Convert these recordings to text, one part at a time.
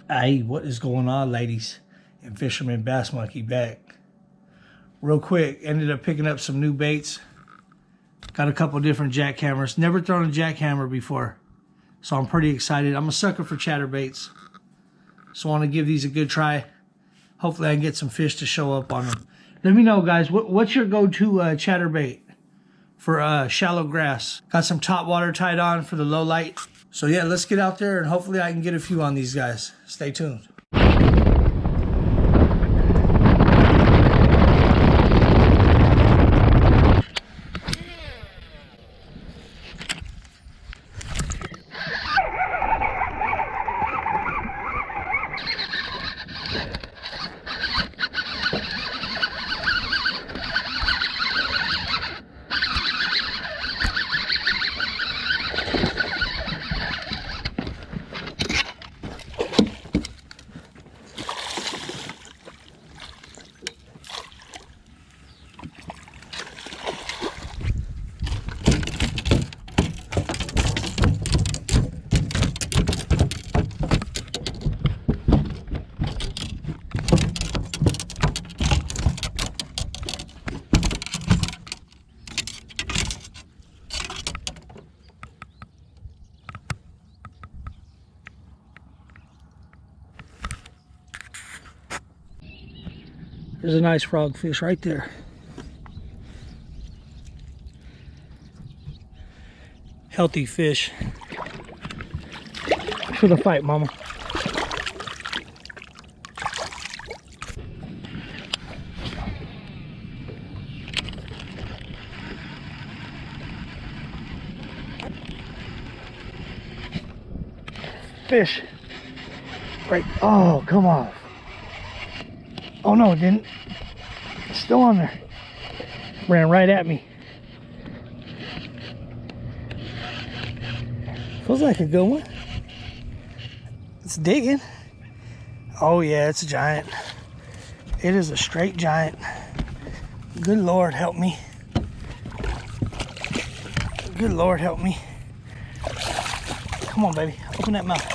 Hey, what is going on, ladies and fisherman bass monkey back? Real quick, ended up picking up some new baits. Got a couple different jackhammers. Never thrown a jackhammer before, so I'm pretty excited. I'm a sucker for chatterbaits, so I want to give these a good try. Hopefully I can get some fish to show up on them. Let me know, guys, what's your go-to chatterbait for shallow grass? Got some top water tied on for the low light. So yeah, let's get out there and hopefully I can get a few on these guys. Stay tuned. There's a nice frogfish right there. Healthy fish. For the fight, mama. Fish. Right. Oh, come on. Oh no, it didn't. It's still on there. Ran right at me. Feels like a good one. It's digging. Oh yeah, it's a giant. It is a straight giant. Good Lord help me. Good Lord help me. Come on, baby. Open that mouth.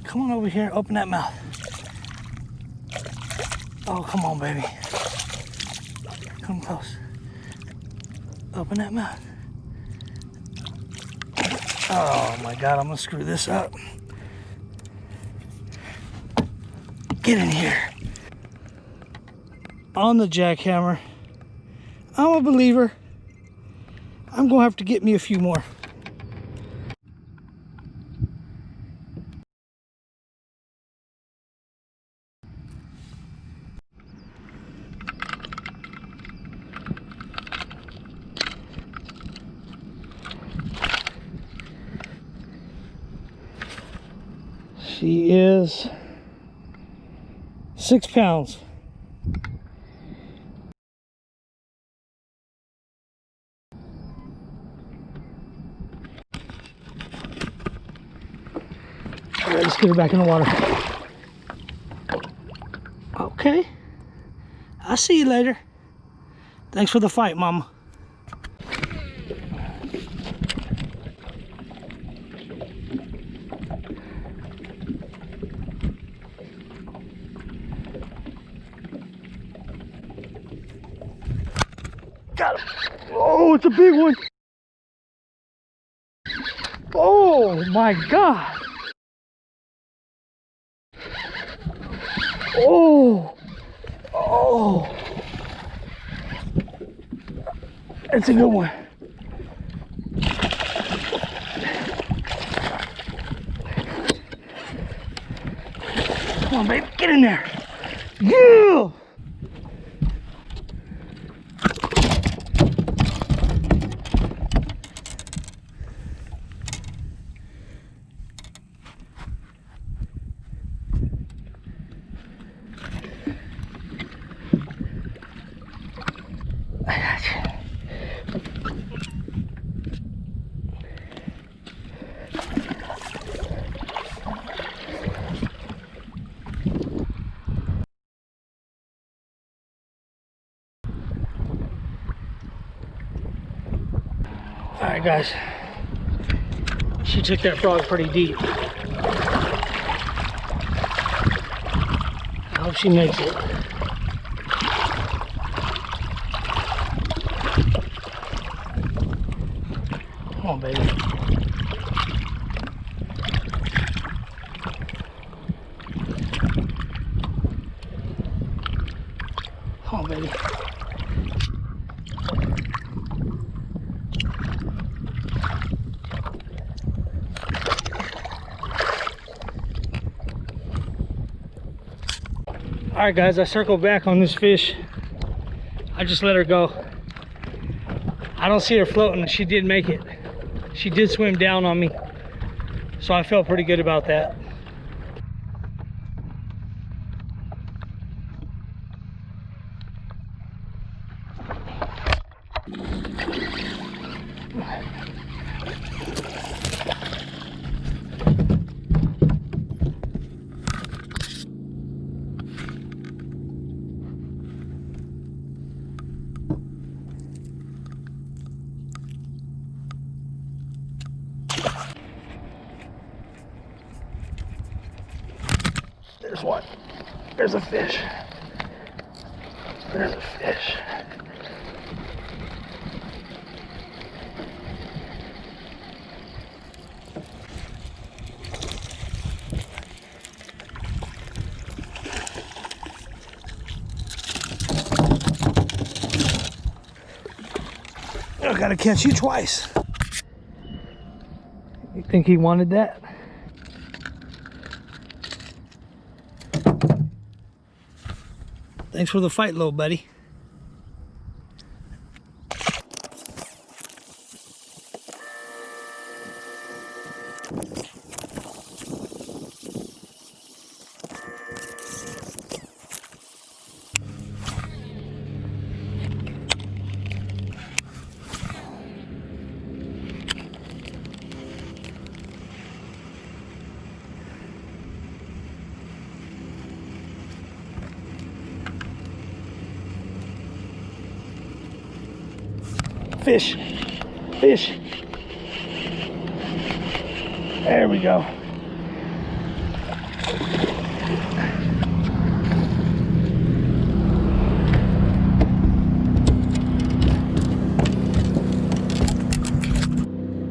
Come on over here. Open that mouth. Oh, come on, baby. Come close. Open that mouth. Oh my God, I'm gonna screw this up. Get in here. On the jackhammer. I'm a believer. I'm gonna have to get me a few more. She is 6 pounds. All right, let's get her back in the water. Okay. I'll see you later. Thanks for the fight, mama. Got him. Oh, it's a big one. Oh my God. Oh. Oh. It's a good one. Come on, baby. Get in there. Yeah. All right, guys. She took that frog pretty deep. hope she makes it. Come on, baby. Come on, baby. Alright guys, I circled back on this fish. I just let her go. I don't see her floating. She did make it. She did swim down on me. So I felt pretty good about that. There's one. There's a fish. There's a fish. I gotta catch you twice. You think he wanted that? Thanks for the fight, little buddy. Fish, fish. There we go.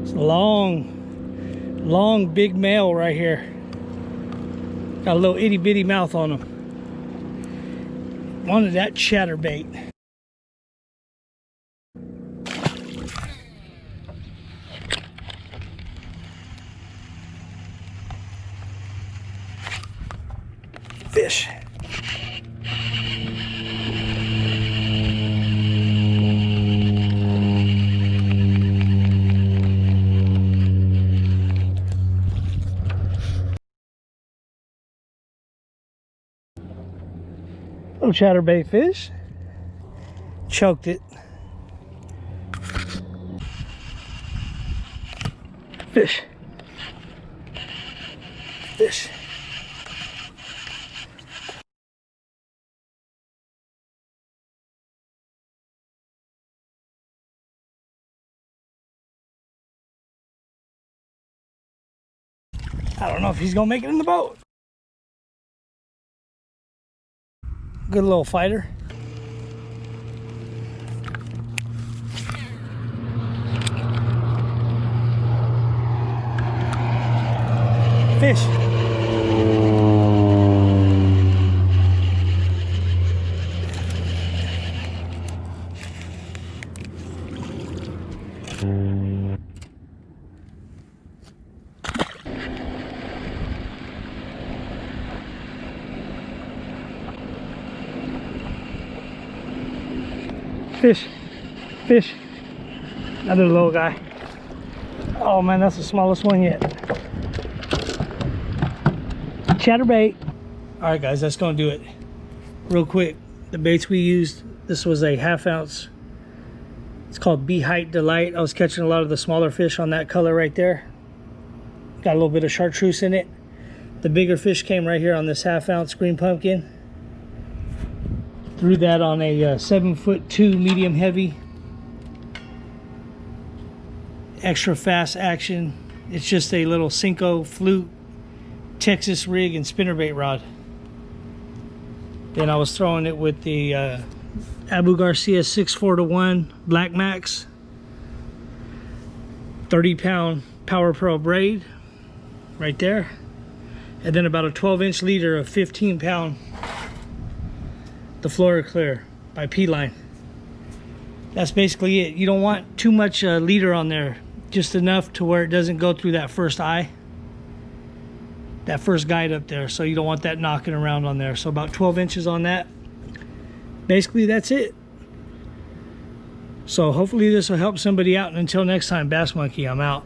It's a long, big male right here. Got a little itty bitty mouth on him. Wanted that chatterbait. Fish. Little chatterbait fish. Choked it. Fish. Fish. I don't know if he's gonna make it in the boat. Good little fighter. Fish. Fish, fish, another little guy. Oh man, that's the smallest one yet. Chatterbait. All right guys, that's gonna do it. Real quick, the baits we used, this was a 1/2 ounce. It's called Be Height Delight. I was catching a lot of the smaller fish on that color right there. Got a little bit of chartreuse in it. The bigger fish came right here on this 1/2 ounce green pumpkin. Threw that on a 7'2" medium heavy, extra fast action. It's just a little Cinco flute Texas rig and spinnerbait rod. Then I was throwing it with the Abu Garcia 6-4-1 Black Max 30-pound Power Pro braid right there, and then about a 12-inch leader of 15-pound the Flora Clear by P-Line. That's basically it. You don't want too much leader on there, just enough to where it doesn't go through that first eye, that first guide up there, so you don't want that knocking around on there. So about 12 inches on that. Basically that's it. So hopefully this will help somebody out, and until next time, Bass Monkey, I'm out.